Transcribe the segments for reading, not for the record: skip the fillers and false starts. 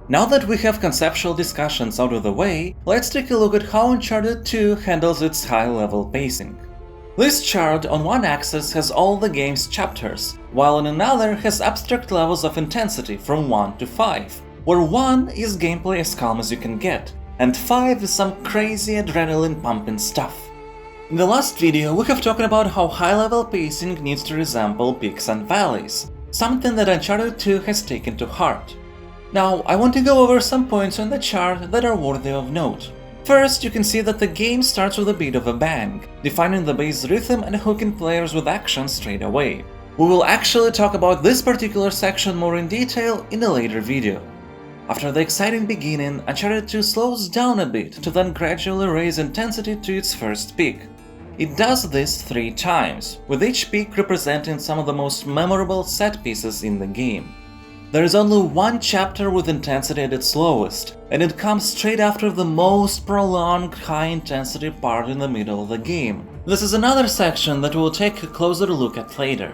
Now that we have conceptual discussions out of the way, let's take a look at how Uncharted 2 handles its high-level pacing. This chart on one axis has all the game's chapters, while on another has abstract levels of intensity from 1 to 5, where 1 is gameplay as calm as you can get, and 5 is some crazy adrenaline-pumping stuff. In the last video, we have talked about how high-level pacing needs to resemble peaks and valleys, something that Uncharted 2 has taken to heart. Now, I want to go over some points on the chart that are worthy of note. First, you can see that the game starts with a bit of a bang, defining the base rhythm and hooking players with action straight away. We will actually talk about this particular section more in detail in a later video. After the exciting beginning, Uncharted 2 slows down a bit to then gradually raise intensity to its first peak. It does this 3 times, with each peak representing some of the most memorable set pieces in the game. There is only one chapter with intensity at its lowest, and it comes straight after the most prolonged high-intensity part in the middle of the game. This is another section that we'll take a closer look at later.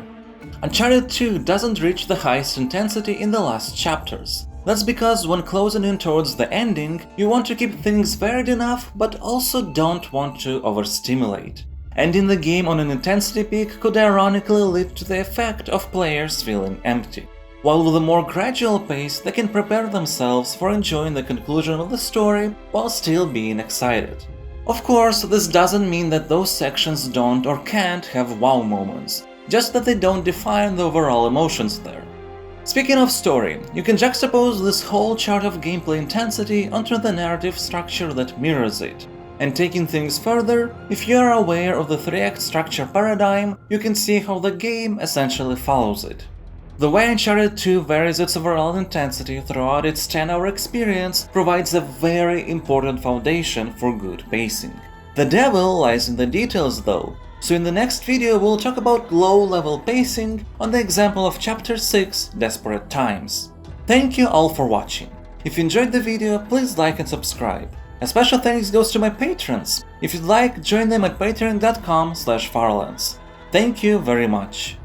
Uncharted 2 doesn't reach the highest intensity in the last chapters. That's because when closing in towards the ending, you want to keep things varied enough, but also don't want to overstimulate. Ending the game on an intensity peak could ironically lead to the effect of players feeling empty. While with a more gradual pace, they can prepare themselves for enjoying the conclusion of the story while still being excited. Of course, this doesn't mean that those sections don't or can't have wow moments, just that they don't define the overall emotions there. Speaking of story, you can juxtapose this whole chart of gameplay intensity onto the narrative structure that mirrors it. And taking things further, if you are aware of the 3-act structure paradigm, you can see how the game essentially follows it. The way Uncharted 2 varies its overall intensity throughout its 10-hour experience provides a very important foundation for good pacing. The devil lies in the details though, so in the next video we'll talk about low-level pacing on the example of Chapter 6, Desperate Times. Thank you all for watching. If you enjoyed the video, please like and subscribe. A special thanks goes to my patrons. If you'd like, join them at patreon.com/Farlands. Thank you very much.